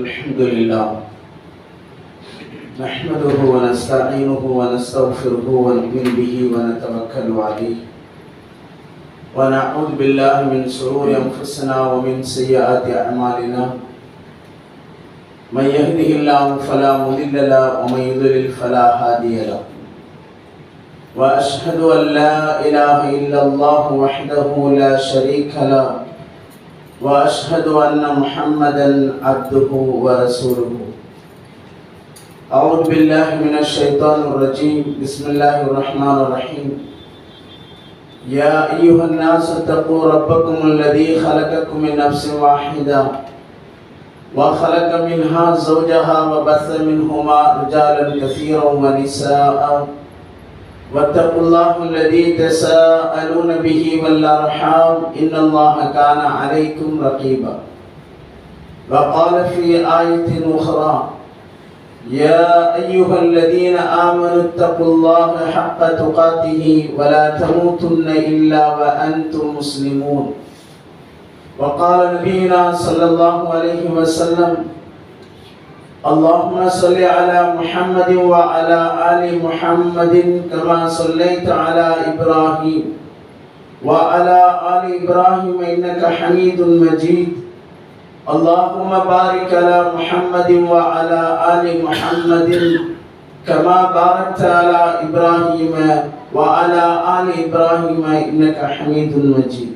الحمد لله نحمده ونستعينه ونستغفره ونؤمن به ونتوكل عليه ونعوذ بالله من شرور أنفسنا ومن سيئات أعمالنا من يهده الله فلا مضل له ومن يضلل فلا هادي له وأشهد أن لا إله إلا الله وحده لا شريك له وأشهد أن محمدًا عبده ورسوله. أعوذ بالله من الشيطان الرجيم. بسم الله الرحمن الرحيم. يا أيها الناس اتقوا ربكم الذي خلقكم من نفس واحدة وخلق منها زوجها وبث منهما رجالا كثيرا ونساء واتقوا الله الذي تساءلون به والأرحام إن الله كان عليكم رقيبا. وقال في آية أخرى يا أيها الذين آمنوا اتقوا الله حق تقاته ولا تموتن إلا وأنتم مسلمون. وقال نبينا صلى الله عليه وسلم اللهم صل على محمد وعلى آل محمد كما صليت على إبراهيم وعلى آل إبراهيم إنك حميد مجيد. اللهم بارك على محمد وعلى آل محمد كما باركت على إبراهيم وعلى آل إبراهيم إنك حميد مجيد.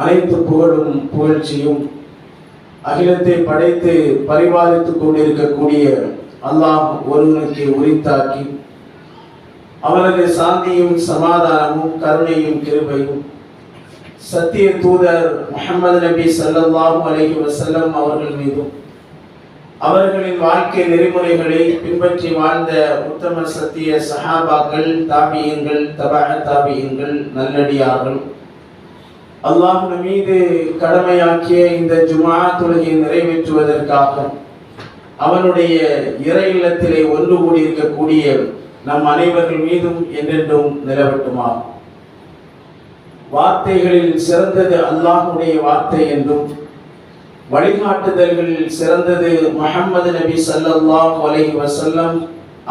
அனைத்து புகழும் புகழ்ச்சியும் அகிலத்தை படைத்து பரிபாலித்துக் கொண்டிருக்கக்கூடிய அல்லாஹ் ஒருவனுக்கு உரித்தாக்கி அவனது சாந்தியும் சமாதானமும் கருணையும் கிருபையும் சத்திய தூதர் முஹம்மது நபி ஸல்லல்லாஹு அலைஹி வஸல்லம் அவர்கள் மீதும் அவர்களின் வாழ்க்கை நெறிமுறைகளை பின்பற்றி வாழ்ந்த உத்தம சத்திய சஹாபாக்கள், தாபியீன்கள், தபஅ தாபியீன்கள், நல்லடியார்கள் அல்லாஹ்வின் மீது கடமையாக்கிய இந்த ஜும்ஆ தொழுகையை நிறைவேற்றுவதற்காக அவனுடைய இறை இல்லத்திலே ஒன்று கூடியிருக்கக்கூடிய நம் அனைவர்கள் மீதும் என்றென்றும் நிலவட்டுமா. வார்த்தைகளில் சிறந்தது அல்லாஹ்வுடைய வார்த்தை என்றும் வழிகாட்டுதல்களில் சிறந்தது முஹம்மது நபி ஸல்லல்லாஹு அலைஹி வஸல்லம்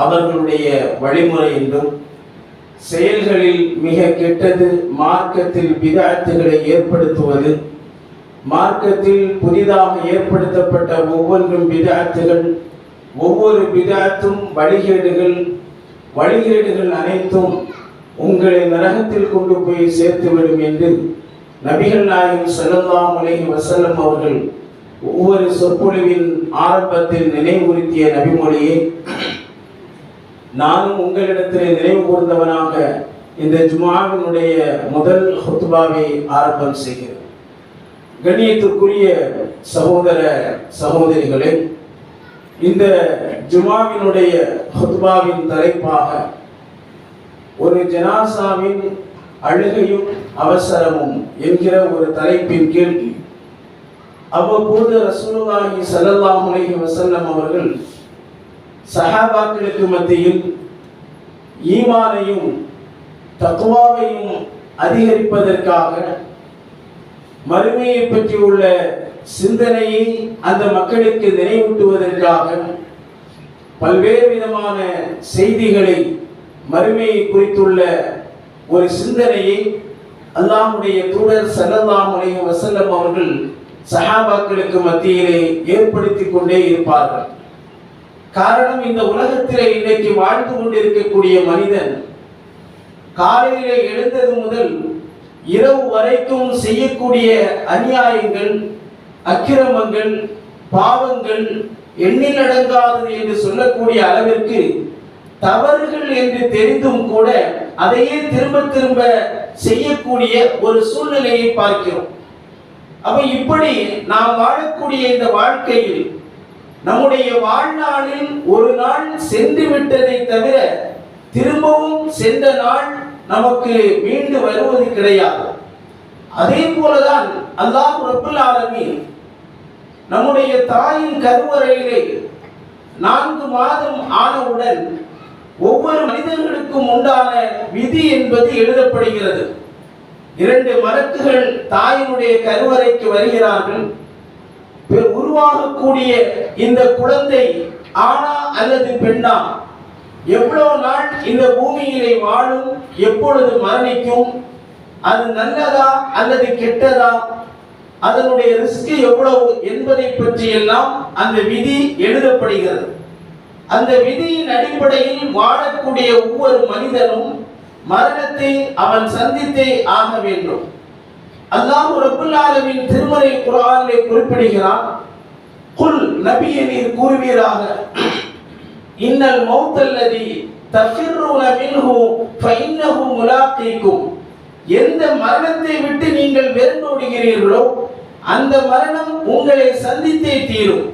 அவர்களுடைய வழிமுறை என்றும் செயல்களில் மிக கெட்டது மார்க்கத்தில் பிதஅத்துகளை ஏற்படுத்துவது, மார்க்கத்தில் புதிதாக ஏற்படுத்தப்பட்ட ஒவ்வொன்றும் பிதஅத்துகள், ஒவ்வொரு பிதஅத்தும் வழிகேடுகள் அனைத்தும் உங்களை நரகத்தில் கொண்டு போய் சேர்த்துவிடும் என்று நபிகள் நாயகம் ஸல்லல்லாஹு அலைஹி வஸல்லம் அவர்கள் ஒவ்வொரு சொற்பொழிவின் ஆரம்பத்தில் நினைவுறுத்திய நபிமொழியை நானும் உங்களிடத்திலே நினைவு கூர்ந்தவனாக இந்த ஜும்ஆவினுடைய முதல் ஹுத்பாவை ஆரம்பம் செய்கிறேன். கண்ணியத்திற்குரிய சகோதர சகோதரிகளே, இந்த ஜும்ஆவினுடைய ஹுத்பாவின் தலைப்பாக ஒரு ஜனாசாவின் அழுகையும் அவசரமும் என்கிற ஒரு தலைப்பின் கீழ் அவ்வப்போது ரசூலுல்லாஹி ஸல்லல்லாஹு அலைஹி வஸல்லம் அவர்கள் சஹாபாக்களுக்கு மத்தியில் ஈமானையும் தக்வாவையும் அதிகரிப்பதற்காக மறுமையை பற்றியுள்ள சிந்தனையை அந்த மக்களுக்கு நினைவூட்டுவதற்காக பல்வேறு விதமான செய்திகளை மறுமையை குறித்துள்ள ஒரு சிந்தனையை அல்லாஹ்வுடைய தூதர் ஸல்லல்லாஹு அலைஹி வஸல்லம் அவர்கள் சஹாபாக்களுக்கு மத்தியிலே ஏற்படுத்தி கொண்டே இருப்பார்கள். காரணம், இந்த உலகத்திலே இன்றைக்கு வாழ்ந்து கொண்டிருக்கக்கூடிய மனிதன் காலையிலே எழுந்தது முதல் இரவு வரைக்கும் செய்யக்கூடிய அநியாயங்கள், அக்கிரமங்கள், பாவங்கள் எண்ணிலடங்காதது என்று சொல்லக்கூடிய அளவிற்கு தவறுகள் என்று தெரிந்தும் கூட அதையே திரும்ப திரும்ப செய்யக்கூடிய ஒரு சூழ்நிலையை பார்க்கிறோம். அப்ப இப்படி நாம் வாழக்கூடிய இந்த வாழ்க்கையில் நம்முடைய வாழ்நாளில் ஒரு நாள் சென்று விட்டதை தவிர திரும்பவும் சென்ற நாள் நமக்கு மீண்டு வருவது கிடையாது. அதே போலதான் அல்லாஹ் ரப்புல் ஆலமீன் நம்முடைய தாயின் கருவறையிலே 4 மாதம் ஆனவுடன் ஒவ்வொரு மனிதர்களுக்கும் உண்டான விதி என்பது எழுதப்படுகிறது. 2 மலக்குகள் தாயினுடைய கருவறைக்கு வருகிறார்கள். உருவாகக்கூடிய இந்த குழந்தை ஆணா அல்லது பெண்ணா, எவ்வளவு நாள் இந்த பூமியிலே வாழும், எப்பொழுது மரணிக்கும், அது நல்லதா அல்லது கெட்டதா, அதனுடைய ரிஸ்க் எவ்வளவு என்பதை பற்றி எல்லாம் அந்த விதி எழுதப்படுகிறது. அந்த விதியின் அடிப்படையில் வாழக்கூடிய ஒவ்வொரு மனிதனும் மரணத்தை அவன் சந்தித்தே ஆக வேண்டும். அல்லாஹ் ரப்பல் ஆலமீன் திருமறை குர்ஆனிலே குறிப்பிடுகிறான், குல் நபியே நீர் கூறுவீராக, இன்னல் மௌத்தல்லதி தஃபிர்ரூன மின்ஹு ஃபஇன்னஹு முலாக்கீக்கும், எந்த மரணத்தை விட்டு நீங்கள் விரண்டோடுகிறீர்களோ அந்த மரணம் உங்களை சந்தித்தே தீரும்.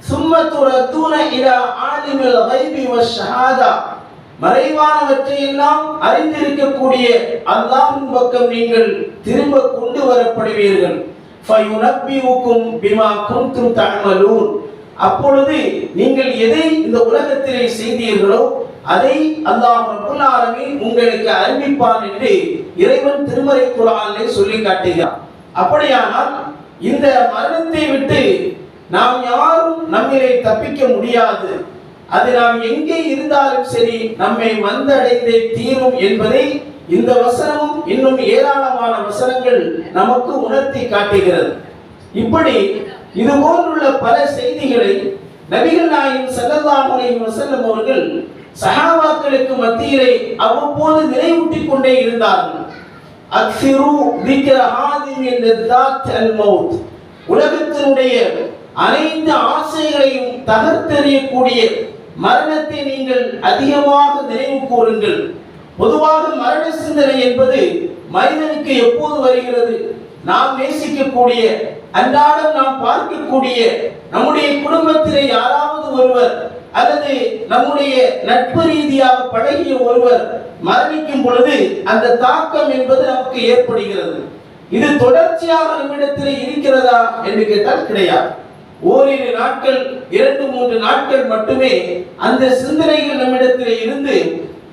சும்ம துரத்தூன இலா ஆலிமில் கைபி வஷ்ஷஹாதா, மறைவானவற்றை எல்லாம் அறிந்திருக்கக்கூடிய அல்லாஹ்வின் பக்கம் நீங்கள் திரும்ப கொண்டு வரப்படுவீர்கள். ஃபயுனப்பியுக்கும் பிமா குன்தும் தஅமலூன், அப்பொழுது நீங்கள் எதை இந்த உலகத்திலே செய்தீர்களோ அதை அல்லாஹ் ரப்பல் ஆலமீன் உங்களுக்கு அறிவிப்பான் என்று இறைவன் திருமறை குர்ஆனிலே சொல்லி காட்டுகிறார். அப்படியானால் இந்த மரணத்தை விட்டு நாம் யாரும் நம்மிலே தப்பிக்க முடியாது. அது நாம் எங்கே இருந்தாலும் சரி நம்மை வந்தடைந்தே தீரும் என்பதை இந்த வசனமும் இன்னும் ஏராளமான வசனங்கள் நமக்கு உணர்த்தி காட்டுகிறது. இப்படி இது போன்றுள்ள பல செய்திகளை நபிகள் நாயகம் ஸல்லல்லாஹு அலைஹி வஸல்லம் அவர்கள் சஹாபாக்களுக்கு மத்தியிலே அவ்வப்போது நினைவூட்டிக் கொண்டே இருந்தார்கள். அக்ஸிரு திக்ர ஹாதிமின் லத்தாத் அல் மௌத், உலகத்தினுடைய அனைத்து ஆசைகளையும் தகர்த்தெறியக்கூடிய மரணத்தை நீங்கள் அதிகமாக நினைவு கூறுங்கள். பொதுவாக மரண சிந்தனை என்பது மனிதனுக்கு எப்போது வருகிறது? நாம் நேசிக்கக்கூடிய, அன்றாடம் நாம் பார்க்கக்கூடிய, நம்முடைய குடும்பத்திலே யாராவது ஒருவர் அல்லது நம்முடைய நட்பு ரீதியாக பழகிய ஒருவர் மரணிக்கும் பொழுது அந்த தாக்கம் என்பது நமக்கு ஏற்படுகிறது. இது தொடர்ச்சியாக நம்மிடத்தில் இருக்கிறதா என்று கேட்டால் கிடையாது. ஓரிரு நாட்கள், 2-3 நாட்கள் மட்டுமே அந்த சிந்தனைகள் நம்மிடத்தில் இருந்து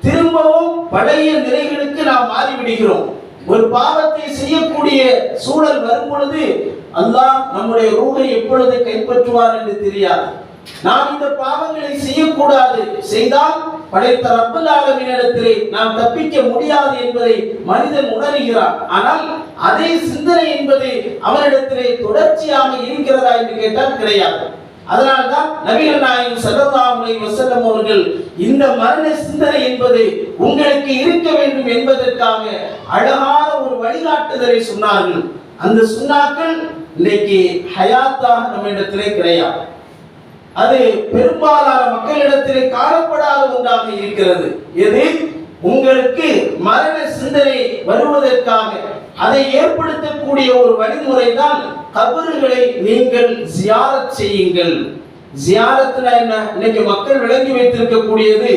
திரும்பவும் பழைய நிலைகளுக்கு நாம் மாறிவிடுகிறோம். ஒரு பாவத்தை செய்யக்கூடிய சூழல் வரும் பொழுது அல்லாஹ் நம்முடைய ரூஹை எப்பொழுது கைப்பற்றுவார் என்று தெரியாது. நாம் இந்த பாவங்களை செய்யக்கூடாது, செய்தால் படைத்த ரப்பல் ஆலமீனிடத்திலே நாம் தப்பிக்க முடியாது என்பதை மனிதன் உணர்கிறான். ஆனால் அதே சிந்தனை என்பது அவனிடத்திலே தொடர்ச்சியாக இருக்கிறதா என்று கேட்டால் கிடையாது. அதனால்தான் நபிகள் நாயகம் ஸல்லல்லாஹு அலைஹி வஸல்லம் அவர்கள் இந்த மரண சிந்தனை என்பது உங்களுக்கு இருக்க வேண்டும் என்பதற்காக அழகான ஒரு வழிகாட்டுதலை சொன்னார்கள். அந்த சுன்னாக்கள் இன்னைக்கு ஹயாத்தாக நம்மிடத்திலே கிடையாது. அது பெரும்பாலான மக்களிடத்திலே காணப்படாத ஒன்றாக இருக்கிறது. எது? உங்களுக்கு மரண சிந்தனை வருவதற்காக அதை ஏற்படுத்தக்கூடிய ஒரு வழிமுறை தான் கபறுகளை நீங்கள் ஜியாரத் செய்யுங்கள். ஜியாரத்னா என்ன? இன்னைக்கு மக்கள் விளங்கி வைத்திருக்கக்கூடியது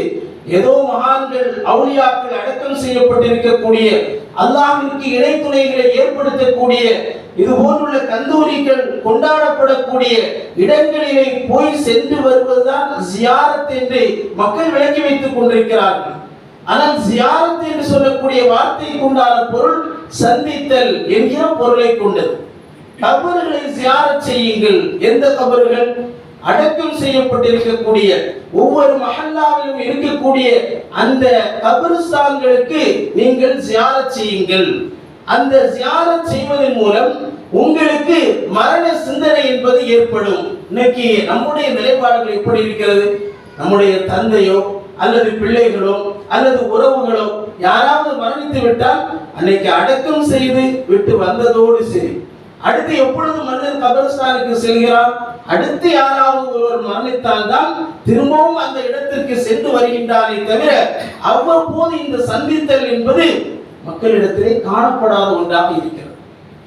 ஏதோ மகான்கள், அவுலியாக்கள் அடக்கம் செய்யப்பட்டிருக்கக்கூடிய, அல்லாஹ்விற்கு இணை துணைகளை ஏற்படுத்தக்கூடிய, இது போன்றுள்ள கந்தூரிகள் கொண்டாடப்படக்கூடிய இடங்களிலே போய் சென்று வருவதுதான் ஜியாரத் என்று மக்கள் விளங்கி வைத்துக் கொண்டிருக்கிறார்கள். ஆனால் ஜியாரத் என்று சொல்லக்கூடிய வார்த்தைக்கு உண்டான பொருள் சந்தித்தல் என்கிற பொருளை கொண்டது. கபறுகளை ஜியாரத் செய்யுங்கள். எந்த கபறுகள்? அடக்கம் செய்யப்பட்டிருக்கக்கூடிய, ஒவ்வொரு மஹல்லாவிலும் இருக்கக்கூடிய அந்த கபரிஸ்தான்களுக்கு நீங்கள் ஜியாரத் செய்யுங்கள். அந்த ஜியாரத் செய்வதன் மூலம் உங்களுக்கு மரண சிந்தனை என்பது ஏற்படும். இன்னைக்கு நம்முடைய நிலைப்பாடுகள் எப்படி இருக்கிறது? நம்முடைய தந்தையோ அல்லது பிள்ளைகளோ அல்லது உறவுகளோ யாராவது மரணித்து விட்டால் அன்னைக்கு அடக்கம் செய்து விட்டு வந்ததோடு சரி, அடுத்து எப்பொழுது மனிதன் கபரிஸ்தானுக்கு செல்கிறான், அடுத்து யாராவது ஒருவர் மரணித்தால் தான் திரும்பவும் அந்த இடத்திற்கு சென்று வருகின்றானே தவிர அவ்வப்போது இந்த சந்தித்தல் என்பது மக்களிடத்திலே காணப்படாத ஒன்றாக இருக்கிறது.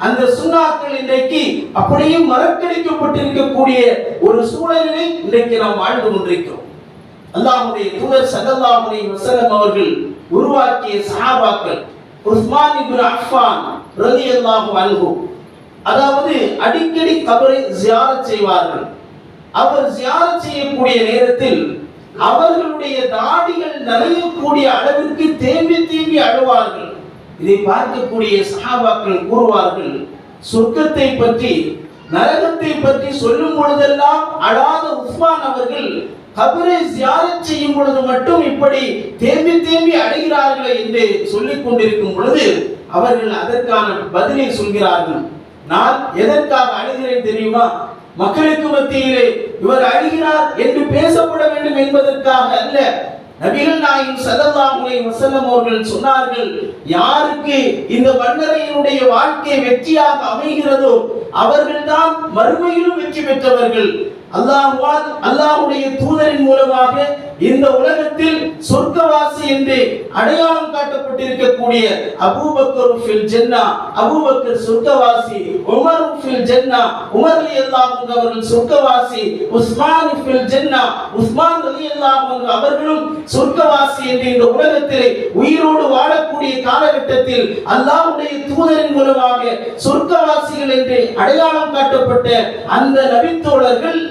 அந்த சுன்னாக்கள் இன்றைக்கு அப்படியே மறக்கடிக்கப்பட்டிருக்கக்கூடிய ஒரு சூழலிலே இன்றைக்கு நாம் வாழ்ந்து கொண்டிருக்கிறோம். அல்லாஹ்வுடைய தூதர் ஸல்லல்லாஹு அலைஹி வஸல்லம் அவர்கள் உருவாக்கிய சஹாபாக்கள் உஸ்மான் இப்னு அஃபான் ரலியல்லாஹு அன்ஹு, அதாவது அடிக்கடி கபரை ஜியாரத் செய்வார்கள். அவர் ஜியாரத் செய்யக்கூடிய நேரத்தில் அவர்களுடைய தாடிகள் நனையக்கூடிய அளவிற்கு தேம்பி தேம்பி அழுவார்கள். இதை பார்க்கக்கூடிய சஹாபாக்கள் கூறுவார்கள், சொர்க்கத்தை பற்றி நரகத்தை பற்றி சொல்லும் பொழுதெல்லாம் அழாத உஸ்மான் அவர்கள் கபரை ஜியாரத் செய்யும் பொழுது மட்டும் இப்படி தேம்பி தேம்பி அழுகிறார்களே என்று சொல்லிக் கொண்டிருக்கும் பொழுது அவர்கள் அதற்கான பதிலை சொல்கிறார்கள். நான் எதற்காக அழுகிறேன் தெரியுமா? மக்களுக்கு மத்தியிலே இவர் அழுகிறார் என்று பேசப்பட வேண்டும் என்பதற்காக அல்ல. நபிகள் நாயகம் ஸல்லல்லாஹு அலைஹி வஸல்லம் அவர்கள் சொன்னார்கள், யாருக்கு இந்த மன்னரையினுடைய வாழ்க்கை வெற்றியாக அமைகிறதோ அவர்கள்தான் மறுமையிலும் வெற்றி பெற்றவர்கள். அல்லாஹ்வுடைய தூதரின் மூலமாக இந்த உலகத்தில் சொர்க்கவாசி என்று அடையாளம் காட்டப்பட்டிருக்கக்கூடிய அபூபக்கர் ஃபில் ஜன்னா, அபூபக்கர் சொர்க்கவாசி, உமர் ஃபில் ஜன்னா, உமர் ரலியல்லாஹு அன்ஹு அவர்கள் சொர்க்கவாசி, உஸ்மான் ஃபில் ஜன்னா, உஸ்மான் ரலியல்லாஹு அன்ஹு அவர்களும் சொர்க்கவாசி என்று இந்த உலகத்திலே உயிரோடு வாழக்கூடிய காலகட்டத்தில் அல்லாஹ்வுடைய தூதரின் மூலமாக சொர்க்கவாசிகள் என்று அடையாளம் காட்டப்பட்ட அந்த நபித்தோழர்கள்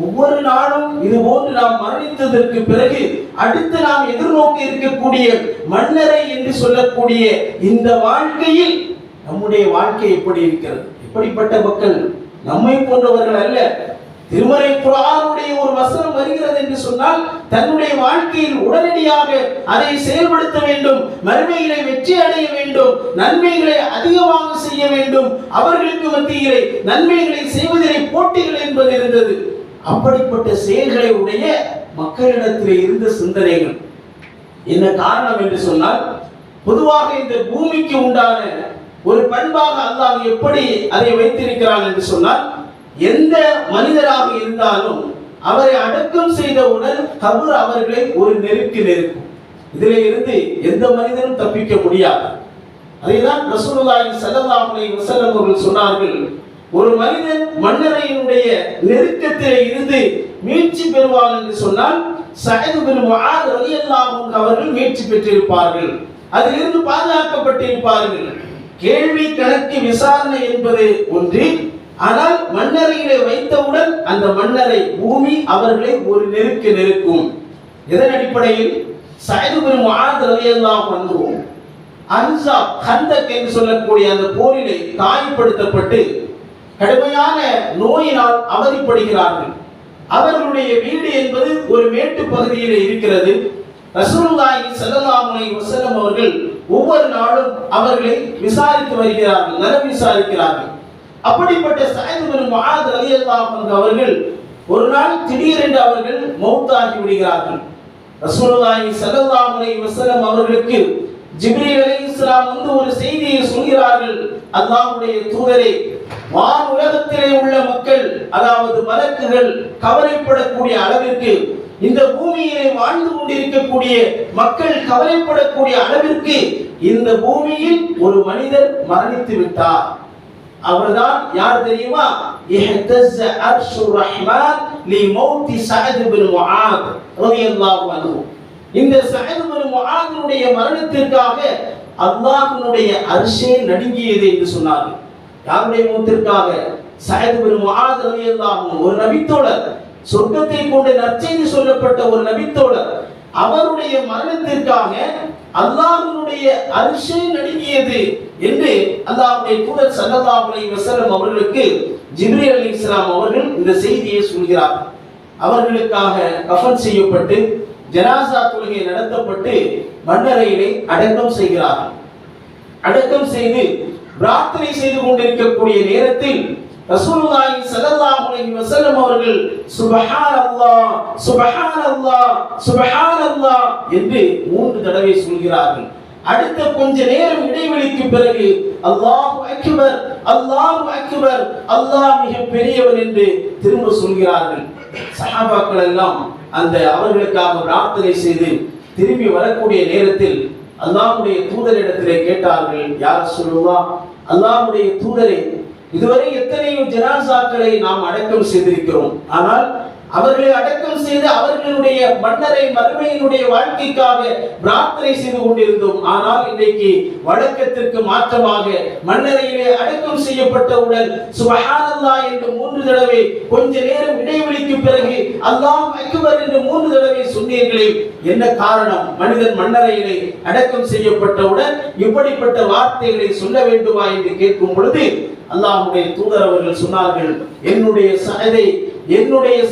ஒவ்வொரு நாளும் இது போன்று நாம் மரணித்ததற்கு பிறகு அடுத்து நாம் எதிர்நோக்கி இருக்கக்கூடிய மன்னரை என்று சொல்லக்கூடிய இந்த வாழ்க்கையில் நம்முடைய வாழ்க்கை எப்படி இருக்கிறது? எப்படிப்பட்ட மக்கள்? நம்மை போன்றவர்கள் அல்ல. திருமறை குர்ஆனுடைய ஒரு வசனம் வருகிறது என்று சொன்னால் தன்னுடைய வாழ்க்கையில் உடனடியாக அதை செயல்படுத்த வேண்டும், மறுமையிலே வெற்றி அடைய வேண்டும், நன்மைகளை அதிகமாக செய்ய வேண்டும், அவர்களுக்கு மத்தியிலே நன்மைகளை செய்வதிலே போட்டிகள் என்பது இருந்தது. அப்படிப்பட்ட செயல்களை உடைய மக்களிடத்திலே இருந்த சிந்தனைகள் என்ன காரணம் என்று சொன்னால், பொதுவாக இந்த பூமிக்கு உண்டான ஒரு பண்பாக அல்லாஹ் எப்படி அதை வைத்திருக்கிறான் என்று சொன்னால், எந்த மனிதராக இருந்தாலும் அவரை அடக்கம் செய்தவுடன் கபர் அவர்களை ஒரு நெருக்கும். இதிலே இருந்து எந்த மனிதனும் தப்பிக்க முடியாது. அதைதான் ரசூலுல்லாஹி ஸல்லல்லாஹு அலைஹி வஸல்லம் அவர்கள் சொன்னார்கள், ஒரு மனிதன் மன்னரையினுடைய நெருக்கத்திலே இருந்து மீட்சி பெறுவான் என்று சொன்னால் சஅத் பின் முஆத் ரலியல்லாஹு அன்ஹு அவர்கள் மீட்சி பெற்றிருப்பார்கள், அதிலிருந்து பாதுகாக்கப்பட்டிருப்பார்கள். கேள்வி கணக்கு விசாரணை என்பது ஒன்று, ஆனால் மன்னரையிலே வைத்தவுடன் அந்த மன்னரை பூமி அவர்களை ஒரு நெருக்கும். இதன் அடிப்படையில் சஅத் பின் முஆத் ரலியல்லாஹு அன்ஹு அன்சாப் கந்தக் என்று சொல்லக்கூடிய அந்த போரிலே காயப்படுத்தப்பட்டு கடுமையான நோயினால் அவதிப்படுகிறார்கள். அவர்களுடைய வீடு என்பது ஒரு மேட்டு பகுதியில் இருக்கிறது. ரசூலுல்லாஹி ஸல்லல்லாஹு அலைஹி வஸல்லம் அவர்கள் ஒவ்வொரு நாளும் அவர்களை விசாரித்து வருகிறார்கள், நலம் விசாரிக்கிறார்கள். அப்படிப்பட்ட சஅத் பின் முஆத் ரலியல்லாஹு அன்ஹு அவர்கள் ஒரு நாள் திடீரென்று அவர்கள் மௌத்தாகி விடுகிறார்கள். ரசூலுல்லாஹி ஸல்லல்லாஹு அலைஹி வஸல்லம் அவர்களுக்கு ஜிப்ரீல் அலைஹிஸ்ஸலாம் வந்து ஒரு செய்தியை சொல்கிறார்கள், அல்லாஹ்வுடைய தூதரே, வான் உலகத்திலே உள்ள மக்கள், அதாவது மலக்குகள் கவலைப்படக்கூடிய அளவிற்கு, இந்த பூமியிலே வாழ்ந்து கொண்டிருக்கக்கூடிய மக்கள் கவலைப்படக்கூடிய அளவிற்கு இந்த பூமியில் ஒரு மனிதர் மரணித்து விட்டார். அவர்தான் யார் தெரியுமா? இஹ்தஸ அர்ஷுர் ரஹ்மான் லி மௌத்தி சஅத் பின் முஆத் ரலியல்லாஹு அன்ஹு. இந்த சஅத் பின் முஆத்னுடைய மரணத்திற்காக அல்லாஹ்வுடைய அர்ஷே நடுங்கியது என்று சொன்னார்கள். யாருடைய மௌத்திற்காக? சஅத் பின் முஆத் ரலியல்லாஹு அன்ஹு, ஒரு நபித்தோழர், சொர்க்கத்தை கொண்டு நற்செய்தி சொல்லப்பட்ட ஒரு நபித்தோழர். அவருடைய மரணத்திற்காக அல்லாஹ்வுடைய அர்ஷே நடுங்கியது என்று அல்லாஹ்வுடைய தூதர் ஸல்லல்லாஹு அலைஹி வஸல்லம் அவர்களுக்கு ஜிப்ரீல் அலைஹிஸ்ஸலாம் அவர்கள் இந்த செய்தியை சொல்கிறார்கள். அவர்களுக்காக கஃன் செய்யப்பட்டு ஜனாஸா தொழுகை நடத்தப்பட்டு மன்னரையிலே அடக்கம் செய்கிறார்கள். அடக்கம் செய்து பிரார்த்தனை செய்து கொண்டிருக்கக்கூடிய நேரத்தில் ரசூலுல்லாஹி ஸல்லல்லாஹு அலைஹி வஸல்லம் அவர்கள் சுப்ஹானல்லாஹ் சுப்ஹானல்லாஹ் சுப்ஹானல்லாஹ் என்று 3 தடவை சொல்கிறார்கள். அடுத்த கொஞ்ச நேரம் இடைவெளிக்கு பிறகு அல்லாஹு அக்பர் அல்லாஹு அக்பர், அல்லாஹ் மிக பெரியவன் என்று திரும்ப சொல்கிறார்கள். சஹாபாக்கள் எல்லாம் அந்த அவர்களுக்காக பிரார்த்தனை செய்து திரும்பி வரக்கூடிய நேரத்தில் அல்லாஹ்வுடைய தூதரிடத்திலே கேட்டார்கள், யா ரசூலுல்லாஹ், அல்லாஹ்வுடைய தூதரே, இதுவரை எத்தனையோ ஜனாசாக்களை நாம் அடக்கம் செய்திருக்கிறோம், ஆனால் அவர்களை அடக்கம் செய்து அவர்களுடைய மன்னரை மறுமையினுடைய வாழ்க்கைக்காக பிரார்த்தனை செய்து கொண்டிருந்தோம். ஆனால் இன்றைக்கு வழக்கத்திற்கு மாற்றமாக மன்னரையிலே அடக்கம் செய்யப்பட்டவுடன் சுப்ஹானல்லாஹ் என்று 3 தடவை, கொஞ்ச நேரம் இடைவெளிக்கு பிறகு அல்லாஹ் அக்பர் என்று 3 தடவை சொன்னீர்களே, என்ன காரணம்? மனிதன் மன்னரையிலே அடக்கம் செய்யப்பட்டவுடன் இப்படிப்பட்ட வார்த்தைகளை சொல்ல வேண்டுமா என்று கேட்கும் பொழுது அல்லாஹ்வுடைய தூதர் அவர்கள் சொன்னார்கள், என்னுடைய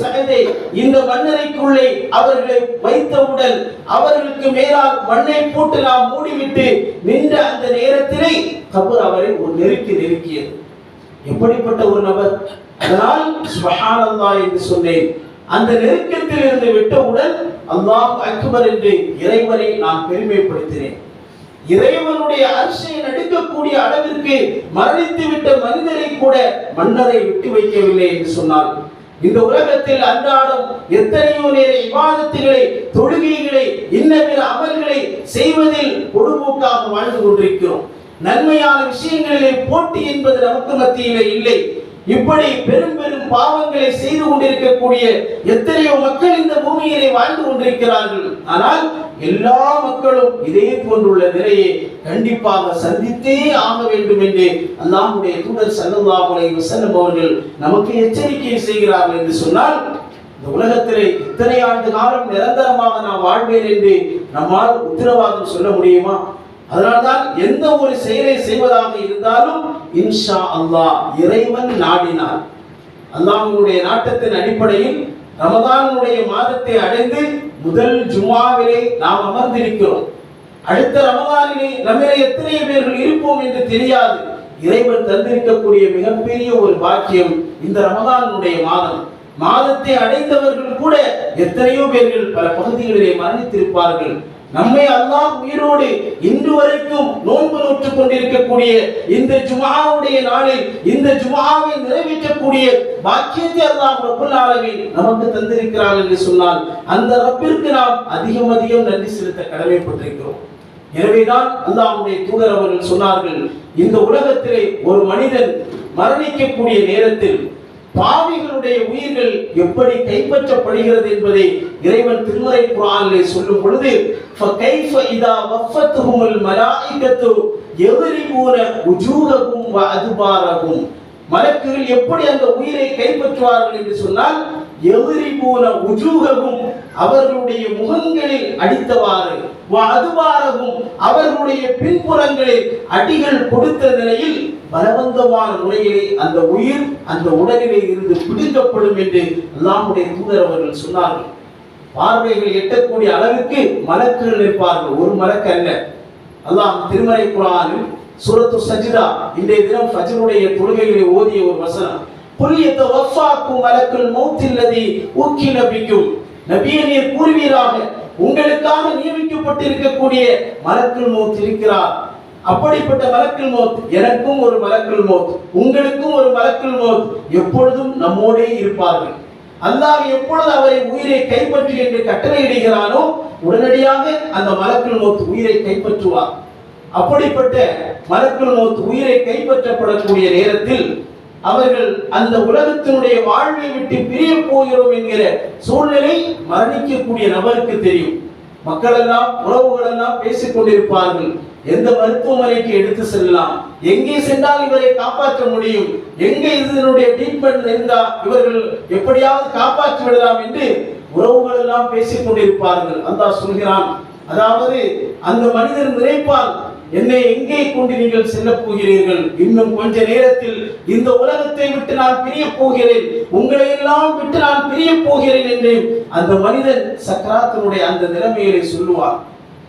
சகதை இந்த மண்ணறைக்குள்ளே அவர்களை வைத்தவுடன் அவர்களுக்கு மேலால் மண்ணை போட்டு நாம் மூடிவிட்டு நின்ற அந்த நேரத்திலே கபர் அவரை ஒரு நெருக்கியது. எப்படிப்பட்ட ஒரு நபர்! அதனால் சுப்ஹானல்லாஹ் என்று சொன்னேன். அந்த நெருக்கத்தில் இருந்து விட்டவுடன் அல்லாஹ் அக்பர் என்று இறைவனை நான் பெருமைப்படுத்தினேன். இறைவனுடைய அர்ஷை நடுக்கக்கூடிய அளவிற்கு மரணித்து விட்ட மனிதரை கூட மன்னரை விட்டு வைக்கவில்லை என்று சொன்னார். இந்த உலகத்தில் அன்றாடம் எத்தனையோ நேர இபாதத்துகளை, தொழுகைகளை, இன்னபிற அமல்களை செய்வதில் பொதுபோக்காக வாழ்ந்து கொண்டிருக்கிறோம். நன்மையான விஷயங்களிலே போட்டி என்பது நமக்கு மத்தியிலே இல்லை. இப்படி பெரும் பெரும் பாவங்களை செய்து கொண்டிருக்கக்கூடிய எத்தனையோ மக்கள் இந்த பூமியிலே வாழ்ந்து கொண்டிருக்கிறார்கள். ஆனால் எல்லா மக்களும் இதே போன்றுள்ள நிலையை கண்டிப்பாக சந்தித்தே ஆக வேண்டும் என்று அல்லாஹ்வுடைய தூதர் ஸல்லல்லாஹு அலைஹி வஸல்லம் அவர்கள் நமக்கு எச்சரிக்கை செய்கிறார்கள் என்று சொன்னால், இந்த உலகத்திலே இத்தனை ஆண்டு காலம் நிரந்தரமாக நாம் வாழ்வேன் என்று நம்மால் உத்தரவாதம் சொல்ல முடியுமா? அதனால்தான் எந்த ஒரு செயலை செய்வதாக இருந்தாலும் இன்ஷா அல்லாஹ், இறைவன் நாடினார், அல்லாஹ்வுடைய நாட்டத்தின் அடிப்படையில் ரமதானுடைய மாதத்தை அடைந்து முதல் ஜும்ஆவிலே நாம் அமர்ந்திருக்கிறோம். அடுத்த ரமதானிலே நம்மிலே எத்தனை பேர்கள் இருப்போம் என்று தெரியாது. இறைவன் தந்திருக்கக்கூடிய மிகப்பெரிய ஒரு பாக்கியம் இந்த ரமதானுடைய மாதத்தை அடைந்தவர்கள் கூட எத்தனையோ பேர்கள் பல பகுதிகளிலே மரணித்திருப்பார்கள். நம்மை அல்லாஹ் உயிரோடு இன்று வரைக்கும் நோன்பு நோற்றுக் கொண்டிருக்கக்கூடிய இந்த ஜும்ஆவுடைய நாளில் இந்த ஜும்ஆவை நிறைவேற்றக்கூடிய பாக்கியத்தை அல்லாஹ் ரப்பல் ஆலமீன் நமக்கு தந்திருக்கிறார் என்று சொன்னால் அந்த ரப்பிற்கு நாம் அதிகம் நன்றி செலுத்த கடமைப்பட்டிருக்கிறோம். எனவேதான் அல்லாஹ்வுடைய தூதர் அவர்கள் சொன்னார்கள், இந்த உலகத்திலே ஒரு மனிதன் மரணிக்கக்கூடிய நேரத்தில் பாவிகளுடைய உயிர்கள் எப்படி கைப்பற்றப்படுகிறது என்பதை இறைவன் திருமறை குர்ஆனிலே சொல்லும் பொழுது, ஃபகைஃப இதா வஃபத்துஹுல் மலாயிகத்து யத்ரிபூன உஜூஹகும் வ அதுபாரகும், மலக்குகள் எப்படி அந்த உயிரை கைப்பற்றுவார்கள் என்று சொன்னால், யத்ரிபூன உஜூஹகும் அவர்களுடைய முகங்களில் அடித்தவாறு, வ அதுபாரகும் அவர்களுடைய பின்புறங்களில் அடிகள் கொடுத்த நிலையில் பலவந்தமான முறையிலே அந்த உயிர் அந்த உடலிலே இருந்து பிடிக்கப்படும் என்று அல்லாஹ்வுடைய தூதர் அவர்கள் சொன்னார்கள். பார்வைகள் எட்டக்கூடிய அளவுக்கு மலக்குகள் இருப்பார்கள், ஒரு மலக்கு அல்ல. அல்லாஹ் திருமறை குர்ஆனில் சூரத்து சஜ்தா இன்றைய தினம் ஃபஜ்ருடைய தொழுகையிலே ஓதிய ஒரு வசனம், குல் யதவஃபாக்கும் மலக்குல் மௌத்தில்லதி உக்கில பிக்கும், நபியே நீர் கூறுவீராக, உங்களுக்காக நியமிக்கப்பட்டிருக்கக்கூடிய மலக்குல் மௌத் இருக்கிறார். அப்படிப்பட்ட மலக்குல் மௌத், எனக்கும் ஒரு மலக்குல் மௌத், உங்களுக்கும் ஒரு மலக்குல் மௌத் எப்பொழுதும் நம்மோடே இருப்பார்கள். அல்லாஹ் எப்பொழுது அவரை உயிரை கைப்பற்றி என்று கட்டளையிடுகிறானோ உடனடியாக அந்த மலக்குல் மௌத் உயிரை கைப்பற்றுவார். அப்படிப்பட்ட மலக்குல் மௌத் உயிரை கைப்பற்றப்படக்கூடிய நேரத்தில் அவர்கள் அந்த உலகத்தினுடைய வாழ்வை விட்டு பிரிய போகிறோம் என்கிற சூழ்நிலை மரணிக்கக்கூடிய நபருக்கு தெரியும். மக்கள் எல்லாம், உறவுகள் எல்லாம் பேசிக் கொண்டிருப்பார்கள், எந்த மருத்துவமனைக்கு எடுத்து செல்லலாம், எங்கே சென்றால் இவரை காப்பாற்ற முடியும், எங்கே இதனுடைய ட்ரீட்மெண்ட் இருந்தால் இவர்கள் எப்படியாவது காப்பாற்றி விடலாம் என்று உறவுகள் எல்லாம் பேசிக் கொண்டிருப்பார்கள். அல்லாஹ் சொல்கிறான், அதாவது அந்த மனிதன் நினைப்பால், என்னை எங்கே கொண்டு நீங்கள் செல்ல போகிறீர்கள், இன்னும் கொஞ்ச நேரத்தில் இந்த உலகத்தை விட்டு நான் பிரிய போகிறேன், உங்களை எல்லாம் விட்டு நான் பிரிய போகிறேன் என்று அந்த மனிதன் சக்கராத்தினுடைய அந்த நிலைமையை சொல்லுவார்.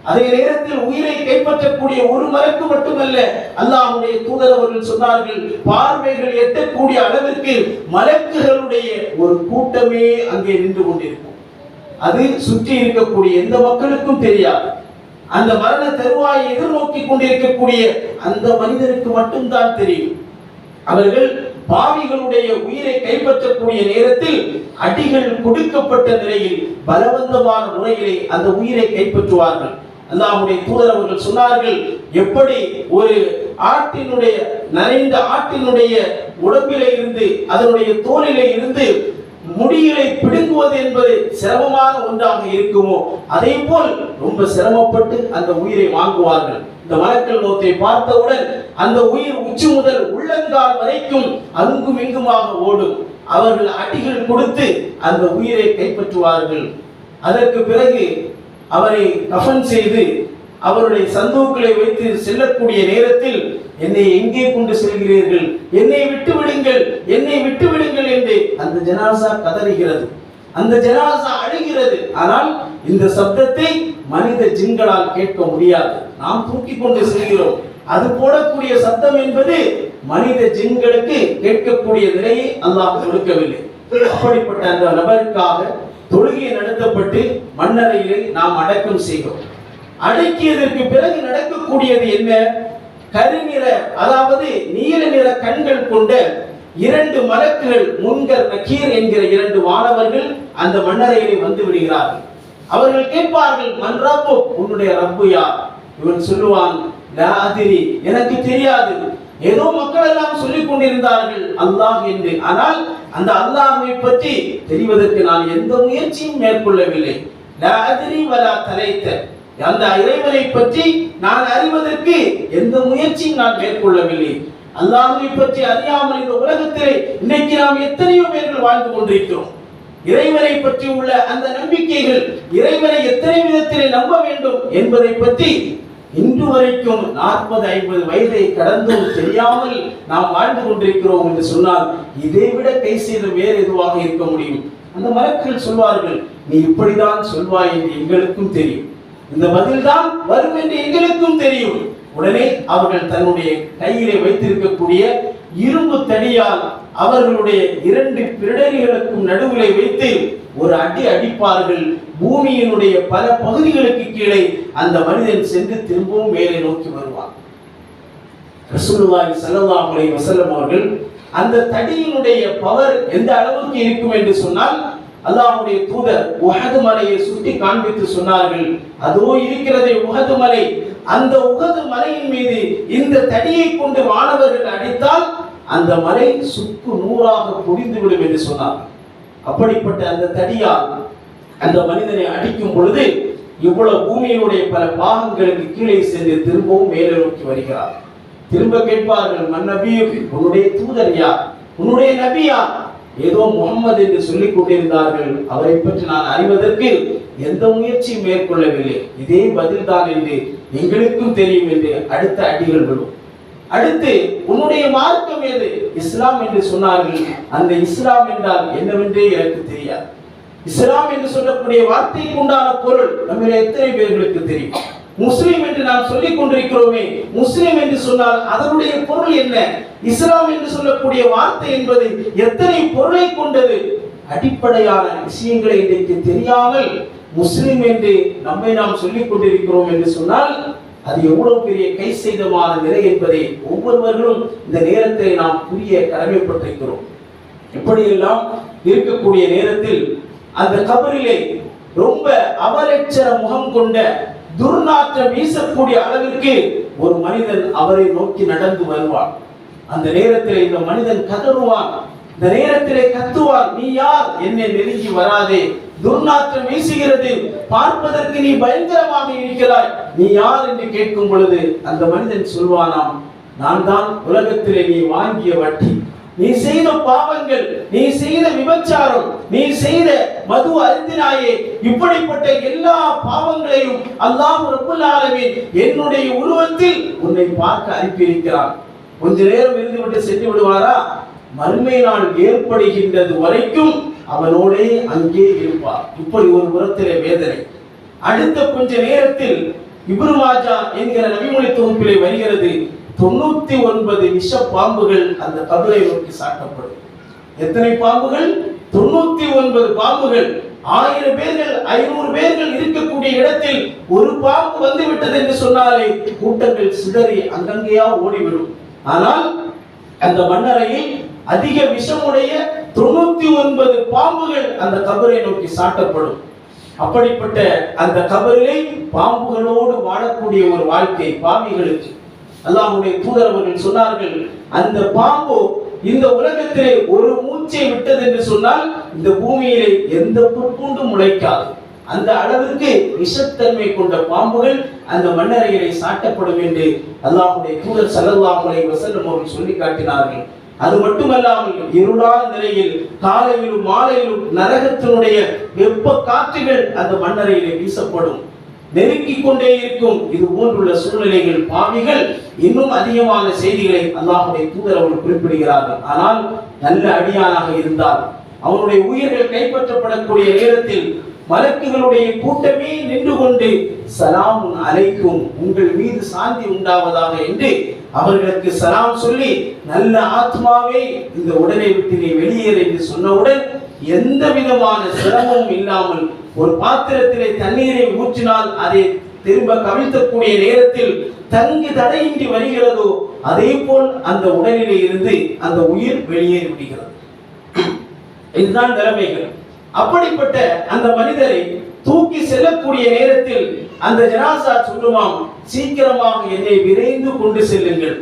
அதே நேரத்தில் உயிரை கைப்பற்றக்கூடிய ஒரு மலக்கு மட்டுமல்ல, அல்லாஹ்வுடைய தூதர் அவர்கள் சொன்னார்கள், பார்வைகள் எட்டக்கூடிய அளவிற்கு மலக்குகளுடைய ஒரு கூட்டமே அங்கே நின்று கொண்டிருக்கும். அது சுற்றி இருக்கக்கூடிய எந்த மக்களுக்கும் தெரியாது. அந்த மரண தருவாயை எதிர்நோக்கி கொண்டிருக்கக்கூடிய அந்த மனிதனுக்கு மட்டும்தான் தெரியும். அவர்கள் பாவிகளுடைய உயிரை கைப்பற்றக்கூடிய நேரத்தில் அடிகள் கொடுக்கப்பட்ட நிலையில் பலவந்தமான முறையிலே அந்த உயிரை கைப்பற்றுவார்கள். அல்லாஹ்வுடைய தூதர் அவர்கள் சொன்னார்கள், எப்படி ஒரு ஆட்டினுடைய நரைந்த ஆட்டினுடைய உடம்பிலே இருந்து, அதனுடைய தோலிலே இருந்து முடிகளை பிடுங்குவது என்பது சிரமமான ஒன்றாக இருக்குமோ அதே போல் ரொம்ப சிரமப்பட்டு அந்த உயிரை வாங்குவார்கள். இந்த மலக்கல் மௌத்தை பார்த்தவுடன் அந்த உயிர் உச்சி முதல் உள்ளங்கால் வரைக்கும் அங்கும் இங்குமாக ஓடும். அவர்கள் அடிகள் கொடுத்து அந்த உயிரை கைப்பற்றுவார்கள். அதற்கு பிறகு அவரை கஃன் செய்து அவருடைய சந்தூக்களை வைத்து செல்லக்கூடிய நேரத்தில், என்னை எங்கே கொண்டு செல்கிறீர்கள், என்னை விட்டு விடுங்கள், என்னை விட்டு விடுங்கள் என்று அந்த ஜனாசா கதறுகிறது, அந்த ஜனாசா அழுகிறது. ஆனால் இந்த சப்தத்தை மனித ஜின்களால் கேட்க முடியாது. நாம் தூக்கி கொண்டு செல்கிறோம், அது போடக்கூடிய சத்தம் என்பது மனித ஜின்களுக்கு கேட்கக்கூடிய நிலையை அல்லாஹ் கொடுக்கவில்லை. அப்படிப்பட்ட அந்த நபருக்காக தொழுகை நடத்தப்பட்டு மண்ணறையிலே நாம் அடக்கம் செய்கிறோம். அடக்கியதற்கு பிறகு நடக்கக்கூடியது என்ன? கருநிற, அதாவது நீல நிற கண்கள் கொண்ட 2 மலக்குகள், முன்கர் நக்கீர் என்கிற 2 வானவர்கள் அந்த மண்ணறையிலே வந்து விடுகிறார்கள். அவர்கள் கேட்பார்கள், மன் ரப்பு, உன்னுடைய ரப்பு யார்? இவன் சொல்லுவான், லா அதிரி, எனக்கு தெரியாது. ஏதோ மக்கள் எல்லாம் சொல்லிக் கொண்டிருந்தார்கள் அல்லாஹ் என்று. ஆனால் அந்த அல்லாஹ்வை பற்றி தெரிவதற்கு நான் எந்த முயற்சியும் மேற்கொள்ளவில்லை. லா அதிரி வலா தலைத்த, அந்த இறைவனை பற்றி நான் அறிவதற்கு எந்த முயற்சியும் நான் மேற்கொள்ளவில்லை. அல்லாஹ்வை பற்றி அறியாமல் இந்த உலகத்திலே இன்னைக்கு நாம் எத்தனையோ பேர்கள் வாழ்ந்து கொண்டிருக்கிறோம். இறைவனை பற்றி உள்ள அந்த நம்பிக்கைகள், இறைவனை எத்தனை விதத்திலே நம்ப வேண்டும் என்பதை பற்றி இன்று வரைக்கும் 40-50 வயதை கடந்தும் தெரியாமல் நாம் வாழ்ந்து கொண்டிருக்கிறோம் என்று சொன்னால் இதைவிட கை செய்த வேறு எதுவாக இருக்க முடியும்? அந்த மலக்குகள் சொல்வார்கள், நீ இப்படிதான் சொல்வாய் என்று எங்களுக்கும் தெரியும், இந்த பதில்தான் வரும் என்று எங்களுக்கும் தெரியும். உடனே அவர்கள் தன்னுடைய கையிலே வைத்திருக்கக்கூடிய இரும்பு தடியால் அவர்களுடைய 2 பிடரிகளுக்கும் நடுவிலே வைத்து ஒரு அடி அடிப்பார்கள். பூமியினுடைய பல பகுதிகளுக்கு கீழே அந்த மனிதன் சென்று திரும்பவும் மேலே நோக்கி வருவான். ரசூலுல்லாஹி ஸல்லல்லாஹு அலைஹி வஸல்லம் அவர்கள் அந்த தடியினுடைய பவர் எந்த அளவுக்கு இருக்கும் என்று சொன்னால், அல்லாஹ்வுடைய தூதர் உஹது மலையை சுட்டி காண்பித்து சொன்னார்கள், அதோ இருக்கிறதே உஹது மலை, அந்த உஹது மலையின் மீது இந்த தடியை கொண்டு வானவர்கள் அடித்தால் அந்த மலை சுக்கு நூறாக பொடிந்துவிடும் என்று சொன்னார். அப்படிப்பட்ட அந்த தடியால் அந்த மனிதனை அடிக்கும் பொழுது இவ்வளவு பூமியினுடைய பல பாகங்களுக்கு கீழே சென்று திரும்பவும் மேலே நோக்கி வருகிறார். திரும்ப கேட்பார்கள், மன்னபி, உன்னுடைய தூதர் யார், உன்னுடைய நபி யார்? ஏதோ முகம்மது என்று சொல்லிக் கொண்டிருந்தார்கள், அவரை பற்றி நான் அறிவதற்கு எந்த முயற்சியும் மேற்கொள்ளவில்லை, இதே பதில்தான் என்று எங்களுக்கும் தெரியும் என்று அடுத்த அடிகள் விடும். அடுத்து, உன்னுடைய மார்க்கம் எது? இஸ்லாம் என்று சொன்னார்கள். அந்த இஸ்லாம் என்றால் என்னவென்றே எனக்கு தெரியாது. இஸ்லாம் என்று சொல்லக்கூடிய வார்த்தைக்கு உண்டான பொருள் நம்மில் எத்தனை பேர்களுக்கு தெரியும்? முஸ்லிம் என்று நாம் சொல்லிக் கொண்டிருக்கிறோமே, முஸ்லிம் என்று சொன்னால் அதனுடைய பொருள் என்ன? இஸ்லாம் என்று சொல்லக்கூடிய வார்த்தை என்பது எத்தனை பொருளை கொண்டது? அடிப்படையான விஷயங்களை இன்றைக்கு தெரியாமல் முஸ்லிம் என்று நம்மை நாம் சொல்லிக் கொண்டிருக்கிறோம் என்று சொன்னால் அது எவ்வளவு பெரிய கை செய்தமான நிலை என்பதை ஒவ்வொருவர்களும் இந்த நேரத்தை நாம் புரிய கடமைப்பட்டிருக்கிறோம். இப்படியெல்லாம் இருக்கக்கூடிய நேரத்தில் அந்த கபரிலே ரொம்ப அவலட்சண முகம் கொண்ட துர்நாற்றம் வீசக்கூடிய அளவிற்கு ஒரு மனிதன் அவரை நோக்கி நடந்து வருவான். அந்த நேரத்தில் இந்த மனிதன் கதறுவான், இந்த நேரத்திலே கத்துவான், நீ யார்? என்னை நெருங்கி வராதே, துர்நாற்றம் வீசுகிறது, பார்ப்பதற்கு நீ பயங்கரமாக இருக்கிறாய், நீ யார் என்று கேட்கும் பொழுது அந்த மனிதன் சொல்வானாம், நான் தான் உலகத்திலே நீ வாங்கிய வட்டி, நீ செய்த பாவங்கள், நீ செய்த விபச்சாரம், நீ செய்த மது அருந்தினாயே, இப்படிப்பட்ட எல்லா பாவங்களையும் அல்லாஹ் ரப்புல் ஆலமீன் என்னுடைய உருவத்தில் உன்னை பார்க்க அனுப்பியிருக்கிறான். கொஞ்ச நேரம் இருந்துவிட்டு சென்று விடுவாரா? மறுமை நாள் ஏற்படுகின்றது வரைக்கும் அவனோடே அங்கே இருப்பார். இப்படி ஒரு புறத்திலே வேதனை. அடுத்த கொஞ்ச நேரத்தில் இப்னு மாஜா என்கிற நபிமொழி தொகுப்பிலே வருகிறது, 99 விஷ பாம்புகள் அந்த கபரை நோக்கி சாட்டப்படும். எத்தனை பாம்புகள்? 99 பாம்புகள். 1000 பேர்கள் 500 பேர்கள் இருக்கக்கூடிய இடத்தில் ஒரு பாம்பு வந்து விட்டது என்று சொன்னாலே கூட்டங்கள் சிதறி அங்கங்கேயா ஓடிவிடும். ஆனால் அந்த மண்ணறையில் அதிக விஷமுடைய 99 பாம்புகள் அந்த கபரை நோக்கி சாட்டப்படும். அப்படிப்பட்ட அந்த கபரிலே பாம்புகளோடு வாழக்கூடிய ஒரு வாழ்க்கை பாவிகளுக்கு அல்லாஹ்வுடைய தூதர் அவர்கள் சொன்னார்கள், அந்த பாம்பு இந்த உலகத்திலே ஒரு மூச்சை விட்டது என்று சொன்னால் இந்த பூமியிலே எந்த புற்பூண்டும் முளைக்காது. அந்த அளவிற்கு விஷத்தன்மை கொண்ட பாம்புகள் அந்த மண்ணறையிலே சாட்டப்படும் என்று அல்லாஹ்வுடைய தூதர் ஸல்லல்லாஹு அலைஹி வஸல்லம் அவர்கள் சொல்லி காட்டினார்கள். அது மட்டுமல்லாமல் இருளான நிலையில் காலையிலும் மாலையிலும் நரகத்தினுடைய வெப்ப காற்றுகள் அந்த மண்ணறையிலே வீசப்படும், நெருக்கிக் கொண்டே இருக்கும். இது போன்றுள்ள சூழ்நிலைகள் பாவிகள் இன்னும் அதிகமான செய்திகளை அல்லாஹ்வுடைய தூதர் அவர்கள் குறிப்பிடுகிறார்கள். ஆனால் நல்ல அடியானாக இருந்தால் அவனுடைய உயிர்கள் கைப்பற்றப்படக்கூடிய நேரத்தில் மலக்குகளுடைய கூட்டமே நின்று கொண்டு சலாமுன் அலைக்கும், உங்கள் மீது சாந்தி உண்டாவதாக என்று அவர்களுக்கு சலாம் சொல்லி, நல்ல ஆத்மாவே இந்த உடலை விட்டு நீ வெளியேறு என்று சொன்னவுடன் எந்த விதமான சிரமமும் இல்லாமல் ஒரு பாத்திரத்திலே தண்ணீரை ஊற்றினால் அதை திரும்ப கவிழ்த்தக்கூடிய நேரத்தில் தங்கு தடையின்றி வருகிறதோ அதே போல் அந்த உடலிலே இருந்து அந்த உயிர் வெளியேறி விடுகிறது. இதுதான் நிலைமைகள். அப்படிப்பட்ட அந்த மனிதரை தூக்கி செல்லக்கூடிய நேரத்தில் அந்த ஜனாசா சொல்லுவாம், சீக்கிரமாக என்னை விரைந்து கொண்டு செல்லுங்கள்,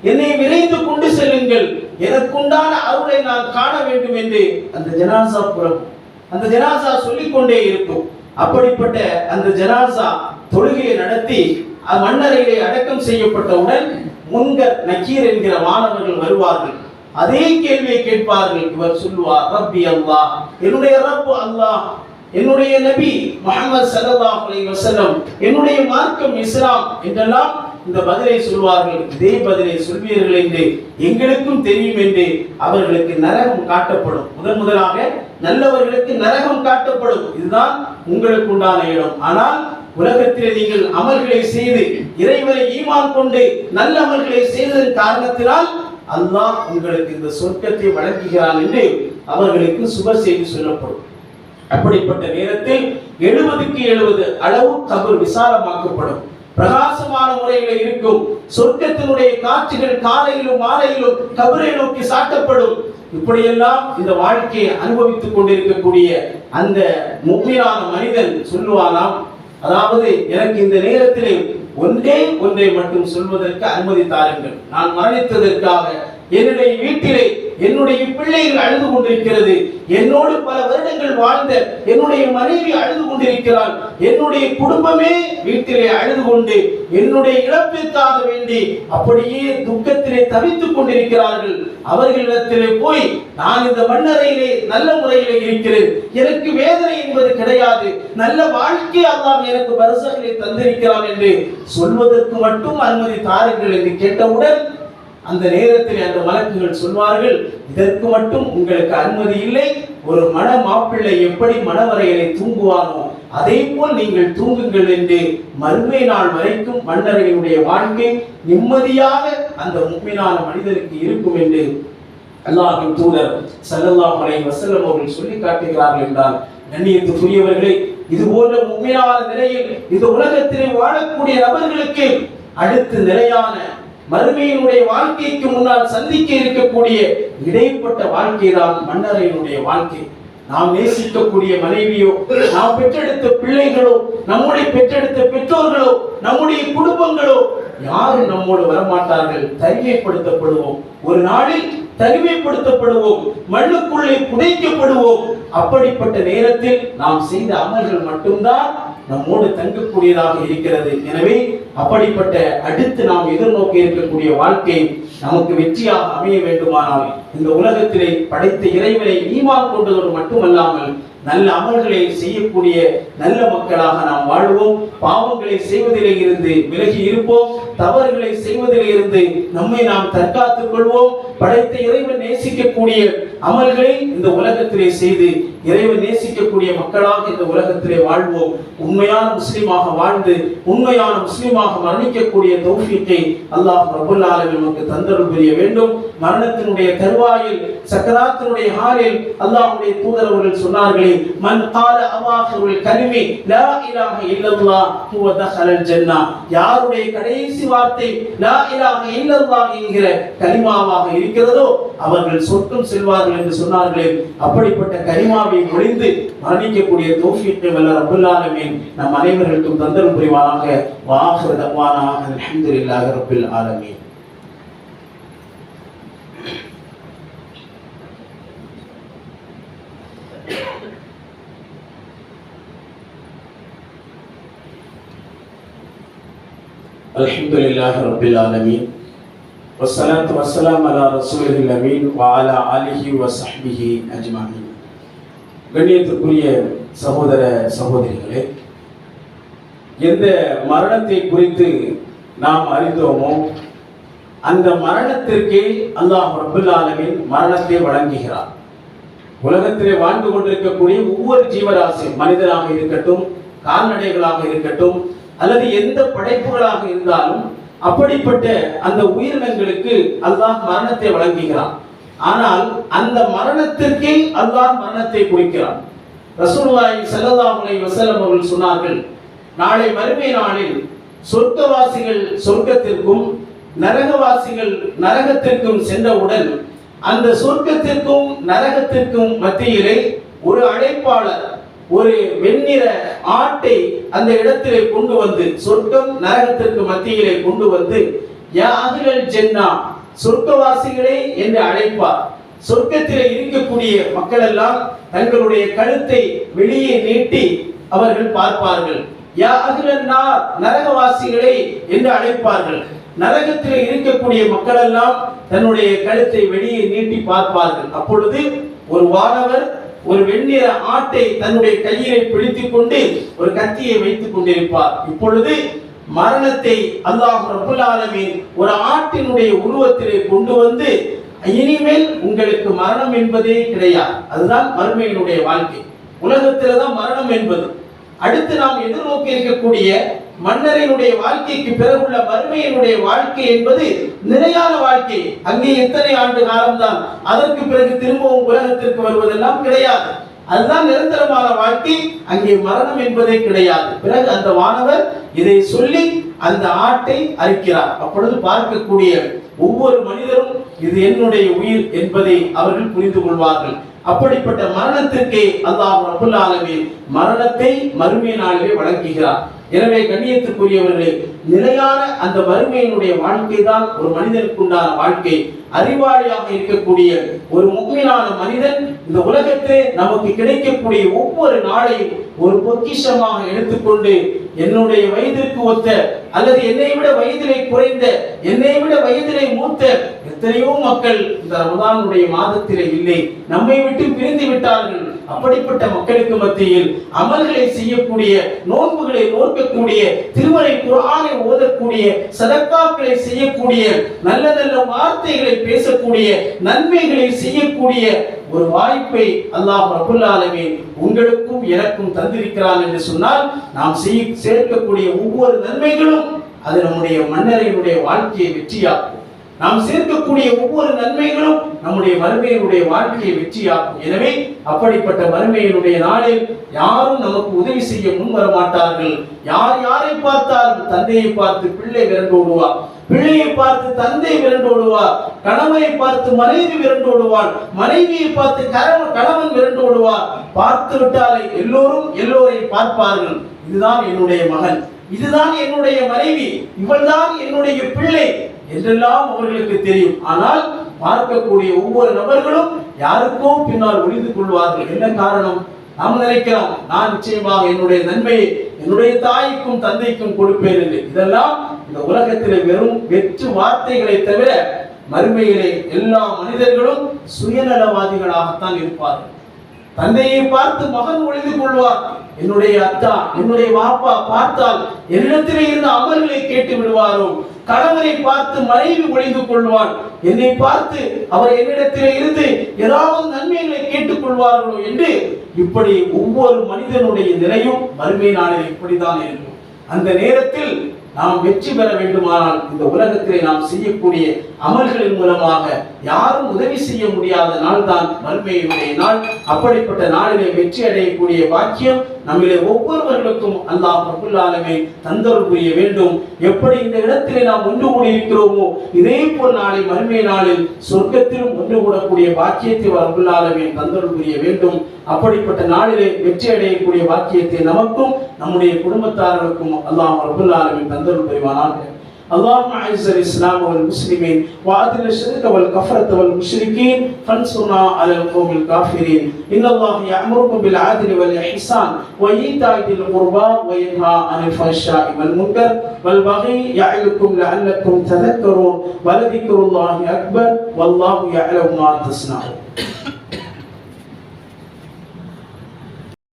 என்னை விரைந்து கொண்டு செல்லுங்கள், எனக்குண்டான அருளை நான் காண வேண்டும் என்று அந்த ஜனாசா புறம் அந்த ஜனாசா சொல்லிக்கொண்டே இருக்கும். அப்படிப்பட்ட அந்த ஜனாசா தொழுகையை நடத்தி மண்ணறையிலே அடக்கம் செய்யப்பட்டவுடன் முன்கர் நக்கீர் என்கிற மாணவர்கள் வருவார்கள். அதே கேள்வியை கேட்பார்கள். இவர் சொல்லுவார், ரப்பி அல்லாஹ், என்னுடைய ரப்பு அல்லாஹ், என்னுடைய நபி முஹம்மது ஸல்லல்லாஹு அலைஹி வஸல்லம், என்னுடைய மார்க்கம் இஸ்லாம் என்றெல்லாம் இந்த பதிலை சொல்வார்கள். இதே பதிலை சொல்வீர்கள் என்று எங்களுக்கும் தெரியும் என்று அவர்களுக்கு நரகம் காட்டப்படும். முதலாக நல்லவர்களுக்கு நரகம் காட்டப்படும். இதுதான் உங்களுக்கு உண்டான இடம். ஆனால் உலகத்திலே நீங்கள் அமல்களை செய்து இறைவனை ஈமான் கொண்டு நல்ல அமல்களை செய்ததன் காரணத்தினால் அல்லாஹ் உங்களுக்கு இந்த சொர்க்கத்தை வழங்குகிறான் என்று அவர்களுக்கு சுப செய்தி சொல்லப்படும். அப்படிப்பட்ட நேரத்தில் 70க்கு 70 அளவு கபர் விசாலமாக்கப்படும். பிரகாசமான முறையில் இருக்கும். சொர்க்கத்தினுடைய காட்சிகள் காலையிலும் மாலையிலும் கபரை நோக்கி சாட்டப்படும். இப்படியெல்லாம் இந்த வாழ்க்கையை அனுபவித்துக் கொண்டிருக்கக்கூடிய அந்த முஃமினான மனிதன் சொல்லுவானாம், அதாவது எனக்கு இந்த நேரத்திலே ஒன்றை மட்டும் சொல்வதற்கு அனுமதி தாருங்கள். நான் மரணித்ததற்காக என்னுடைய வீட்டிலே என்னுடைய பிள்ளைகள் அழுது கொண்டிருக்கிறது, என்னோடு பல வருடங்கள் வாழ்ந்த என்னுடைய மனைவி அழுது கொண்டிருக்கிறாள், என்னுடைய குடும்பமே வீட்டிலே அழுது கொண்டு என்னுடைய இழப்பிற்காக வேண்டி அப்படியே துக்கத்திலே தவித்துக் கொண்டிருக்கிறார்கள். அவர்களிடத்திலே போய் நான் இந்த மண்ணறையிலே நல்ல முறையிலே இருக்கிறேன், எனக்கு வேதனை என்பது கிடையாது, நல்ல வாழ்க்கை அல்லாஹ் எனக்கு பரிசகளை தந்திருக்கிறான் என்று சொல்வதற்கு மட்டும் அனுமதி தாருங்கள் என்று கேட்டவுடன் அந்த நேரத்தில் அந்த மலக்குகள் சொல்வார்கள், இதற்கு மட்டும் உங்களுக்கு அனுமதி இல்லை. ஒரு மண மாப்பிள்ளை எப்படி மணவரையிலே தூங்குவானோ அதே போல் நீங்கள் தூங்குங்கள் என்று மறுமை நாள் வரைக்கும் மன்னரையினுடைய வாழ்க்கை நிம்மதியாக அந்த முஃமினான மனிதருக்கு இருக்கும் என்று அல்லாஹ்வின் தூதர் ஸல்லல்லாஹு அலைஹி வஸல்லம் அவர்கள் சொல்லி காட்டுகிறார்கள் என்றால், கண்ணியத்துக்குரியவர்களே, இது போன்ற முஃமினான நிலையில் இந்த உலகத்திலே வாழக்கூடிய நபர்களுக்கு அடுத்து நிலையான மறுமையினுடைய வாழ்க்கைக்கு முன்னால் சந்திக்க இருக்கக்கூடிய இடைப்பட்ட வாழ்க்கை தான் மன்னரையினுடைய வாழ்க்கை. நாம் நேசிக்கக்கூடிய மனைவியோ, நாம் பெற்றெடுத்த பிள்ளைகளோ, நம்முடைய பெற்றெடுத்த பெற்றோர்களோ, நம்முடைய குடும்பங்களோ யாரும் நம்மோடு வரமாட்டார்கள். தனிமைப்படுத்தப்படுவோம். ஒரு நாளில் தனிமைப்படுத்தப்படுவோம், மண்ணுக்குள்ளே புதைக்கப்படுவோம். அப்படிப்பட்ட நேரத்தில் நாம் செய்த அமல்கள் மட்டும்தான் நம்மோடு தங்கக்கூடியதாக இருக்கிறது. எனவே அப்படிப்பட்ட அடுத்து நாம் எதிர்நோக்கி இருக்கக்கூடிய வாழ்க்கை நமக்கு வெற்றியாக அமைய வேண்டுமானால் இந்த உலகத்திலே படைத்த இறைவனை ஈமான் கொண்டதோடு மட்டுமல்லாமல் நல்ல அமல்களை செய்யக்கூடிய நல்ல மக்களாக நாம் வாழ்வோம். பாவங்களை செய்வதிலே இருந்து விலகி இருப்போம். தவறுகளை செய்வதிலே இருந்து நம்மை நாம் தற்காத்துக் கொள்வோம். படைத்த இறைவன் நேசிக்கக்கூடிய அமல்களை இந்த உலகத்திலே செய்து இறைவன் நேசிக்கக்கூடிய மக்களாக இந்த உலகத்திலே வாழ்வோம். உண்மையான முஸ்லிமாக வாழ்ந்து உண்மையான முஸ்லிமாக மரணிக்கக்கூடிய தௌஃபீக்கை அல்லாஹ் ரப்பல் ஆலமீன் நமக்கு தந்தருள் புரிய வேண்டும். மரணத்தினுடைய தருவாயில் சக்கராத்தினுடைய ஹாலில் அல்லாஹ்வுடைய தூதர் அவர்கள் சொன்னார்களே, மன் கால அவாஹிருல் கலிமி லா இலாஹ இல்லல்லாஹ் ஹுவ தஹலல் ஜன்னah, யாருடைய கடைசி வார்த்தை லா இலாஹ இல்லல்லாஹ் என்கிற கலிமாவாக இருக்கிறதோ அவர்கள் சொர்க்கம் செல்வார்கள் என்று சொன்னார்களே. அப்படிப்பட்ட கலிமாவை ஒளிந்து மரணிக்கக்கூடிய தௌஃபீக்கை வல்ல ரப்பல் ஆலமீன் நம் அனைவருக்கும் தந்தருள் புரிவானாக. வாஹிரு தஅவானா அல்ஹம்துலில்லாஹி ரப்பில் ஆலமீன். அல்ஹம்துலில்லாஹி ரப்பில் ஆலமீன் வஸ்ஸலாத்து வஸ்ஸலாமு அலா ரசூலில் அமீன் வ அலா ஆலிஹி வ ஸஹ்பிஹி அஜ்மஈன். கண்ணியத்திற்குரிய சகோதர சகோதரிகளே, எந்த மரணத்தை குறித்து நாம் அறிந்தோமோ அந்த மரணத்திற்கே அல்லாஹ் ரப்பல் ஆலமீன் மரணத்தை வழங்குகிறார். உலகத்திலே வாழ்ந்து கொண்டிருக்கக்கூடிய ஒவ்வொரு ஜீவராசி, மனிதனாக இருக்கட்டும், கால்நடைகளாக இருக்கட்டும், அல்லது எந்த படைப்புகளாக இருந்தாலும் அப்படிப்பட்ட அந்த உயிரினங்களுக்கு அல்லாஹ் மரணத்தை வழங்குகிறான். ஆனால் அந்த மரணத்திற்கே அல்லாஹ் மரணத்தை குறிக்கிறான். ரசூலுல்லாஹி ஸல்லல்லாஹு அலைஹி வஸல்லம் அவர்கள் சொன்னார்கள், நாளை மறுமை நாளில் சொர்க்கவாசிகள் சொர்க்கத்திற்கும் நரகவாசிகள் நரகத்திற்கும் சென்றவுடன் அந்த சொர்க்கத்திற்கும் நரகத்திற்கும் மத்தியிலே ஒரு அழைப்பாளர் ஒரு வெண்ணிற ஆட்டை அந்த இடத்திலே கொண்டு வந்து, சொர்க்கம் நரகத்திற்கு மத்தியிலே கொண்டு வந்து, யா அஹ்லல் ஜன்னா, சொர்க்கவாசிகளே என்று அழைப்பார். சொர்க்கத்திலே இருக்கக்கூடிய மக்கள் எல்லாம் தங்களுடைய கழுத்தை வெளியே நீட்டி அவர்கள் பார்ப்பார்கள். யா அஹ்லன் நார், நரகவாசிகளே என்று அழைப்பார்கள். நரகத்திலே இருக்கக்கூடிய மக்கள் எல்லாம் தன்னுடைய கழுத்தை வெளியே நீட்டி பார்ப்பார்கள். அப்பொழுது ஒரு வானவர் ஒரு வெண்ணிற ஆட்டை தன்னுடைய கையிலே பிடித்துக் கொண்டு ஒரு கத்தியை வைத்துக் கொண்டிருப்பார். இப்பொழுது மரணத்தை அல்லாஹ் ரப்பல் ஆலமீன் ஒரு ஆட்டினுடைய உருவத்திலே கொண்டு வந்து, இனிமேல் உங்களுக்கு மரணம் என்பதே கிடையாது. அதுதான் மறுமையினுடைய வாழ்க்கை. உலகத்தில்தான் மரணம் என்பது. அடுத்து நாம் எதிர்நோக்கி இருக்கக்கூடிய மன்னரினுடைய வாழ்க்கைக்கு பிறகுள்ள மறுமையினுடைய வாழ்க்கை என்பது நிலையான வாழ்க்கை. அங்கே எத்தனை ஆண்டு காலம்தான், அதற்கு பிறகு திரும்பவும் உலகத்திற்கு வருவதெல்லாம் கிடையாது. அதுதான் நிரந்தரமான வாழ்க்கை. அங்கே மரணம் என்பதே கிடையாது. பிறகு அந்த வானவர் இதை சொல்லி அந்த ஆட்டை அறுக்கிறார். அப்பொழுது பார்க்கக்கூடிய ஒவ்வொரு மனிதரும் இது என்னுடைய உயிர் என்பதை அவர்கள் புரிந்து கொள்வார்கள். அப்படிப்பட்ட மரணத்திற்கே அல்லாஹ் ரப்பல் ஆலமீன் மரணத்தை மறுமை நாளிலே வழங்குகிறார். எனவே கண்ணியத்திற்குரியவர்களே, நிலையான அந்த மறுமையினுடைய வாழ்க்கை தான் ஒரு மனிதனுக்கு உண்டான வாழ்க்கை. அறிவாளியாக இருக்கக்கூடிய ஒரு முக்மீனான மனிதன் இந்த உலகத்திலே நமக்கு கிடைக்கக்கூடிய ஒவ்வொரு நாளையும் ஒரு பொக்கிஷமாக எடுத்துக்கொண்டு, என்னுடைய வயதிற்கு ஒத்த அல்லது என்னை விட வயதிலே குறைந்த, என்னை விட வயதிலே மூத்த எத்தனையோ மக்கள் இந்த ரமதானுடைய மாதத்திலே இல்லை, நம்மை விட்டு பிரிந்து விட்டார்கள். அப்படிப்பட்ட மக்களுக்கு மத்தியில் அமல்களை செய்யக்கூடிய, நோன்புகளை நோக்கக்கூடிய, திருமறை குர்ஆனை ஓதக்கூடிய, சதக்காக்களை செய்யக்கூடிய, நல்ல நல்ல வார்த்தைகளை பேசக்கூடிய, நன்மைகளை செய்யக்கூடிய ஒரு வாய்ப்பை அல்லாஹ் ரப்பல் ஆலமீன் உங்களுக்கும் எனக்கும் தந்திருக்கிறான் என்று சொன்னால், நாம் சேர்க்கக்கூடிய ஒவ்வொரு நன்மைகளும் அது நம்முடைய மன்னரையினுடைய வாழ்க்கையை வெற்றியாக்கும். நாம் சேர்க்கக்கூடிய ஒவ்வொரு நன்மைகளும் நம்முடைய மறுமையினுடைய வாழ்க்கையை வெற்றியாக்கும். எனவே அப்படிப்பட்ட மறுமையினுடைய நாளில் யாரும் நமக்கு உதவி செய்ய முன் வர மாட்டார்கள். யார் யாரை பார்த்தாலும் தந்தையை பார்த்து பிள்ளை விரண்டோடுவார், பிள்ளையை பார்த்து தந்தை விரண்டோடுவார், கணவனை பார்த்து மனைவி விரண்டோடுவார், மனைவியை பார்த்து கணவன் விரண்டோடுவார். பார்த்து விட்டாலே எல்லோரும் எல்லோரை பார்ப்பார்கள். இதுதான் என்னுடைய மகன், இதுதான் என்னுடைய மனைவி, இவள்தான் என்னுடைய பிள்ளை என்றெல்லாம் அவர்களுக்கு தெரியும். ஆனால் பார்க்கக்கூடிய ஒவ்வொரு நபர்களும் யாருக்கோ பின்னால் ஒளிந்து கொள்வார்கள். என்ன காரணம்? நாம் நினைக்கிறோம், நான் நிச்சயமாக என்னுடைய நன்மையை என்னுடைய தாய்க்கும் தந்தைக்கும் கொடுப்பேன் என்று. இதெல்லாம் இந்த உலகத்திலே வெறும் வெற்று வார்த்தைகளை தவிர மறுமையிலே எல்லா மனிதர்களும் சுயநலவாதிகளாகத்தான் இருப்பார்கள். தந்தையை பார்த்து மகன் ஒளிந்து கொள்வார். என்னுடைய அத்தா, என்னுடைய வாப்பா பார்த்தால் என்னிடத்திலே இருந்த அமல்களை கேட்டு விடுவாரோ. கணவனை பார்த்து மனைவி ஒளிந்து கொள்வாள். என்னை பார்த்து அவர் என்னிடத்திலே இருந்து ஏதாவது நன்மைகளை கேட்டுக் கொள்வார்களோ என்று இப்படி ஒவ்வொரு மனிதனுடைய நிலையும் மறுமை நாளில் இப்படிதான் இருக்கும். அந்த நேரத்தில் நாம் வெற்றி பெற வேண்டுமானால் இந்த உலகத்திலே நாம் செய்யக்கூடிய அமல்களின் மூலமாக யாரும் உதவி செய்ய முடியாத நாள் தான் மறுமையினுடைய நாள். அப்படிப்பட்ட நாளிலே வெற்றி அடையக்கூடிய பாக்கியம் நம்மிலே ஒவ்வொருவர்களுக்கும் அல்லாஹ் ரப்பல் ஆலமீன் தந்தருள் புரிய வேண்டும். எப்படி இந்த இடத்திலே நாம் ஒன்று கூடி இருக்கிறோமோ இதே போல் நாளை மறுமை நாளில் சொர்க்கத்திலும் ஒன்று கூடக்கூடிய பாக்கியத்தை ரப்பல் ஆலமீன் தந்தருள் புரிய வேண்டும். அப்படிப்பட்ட நாளிலே வெற்றி அடையக்கூடிய பாக்கியத்தை நமக்கும் நம்முடைய குடும்பத்தார்களுக்கும் அல்லாஹ் ரப்பல் ஆலமீன் தந்தருள் புரிவானாக. اللهم اعز الاسلام والمسلمين واذل الشرك والكفرة والمشركين فانصرنا على القوم الكافرين. ان الله يأمركم بالعدل والاحسان وايتاء ذي القربى وينهى عن الفحشاء والمنكر والبغي يعظكم لعلكم تذكرون ولذكر الله اكبر والله يعلم ما تصنعون.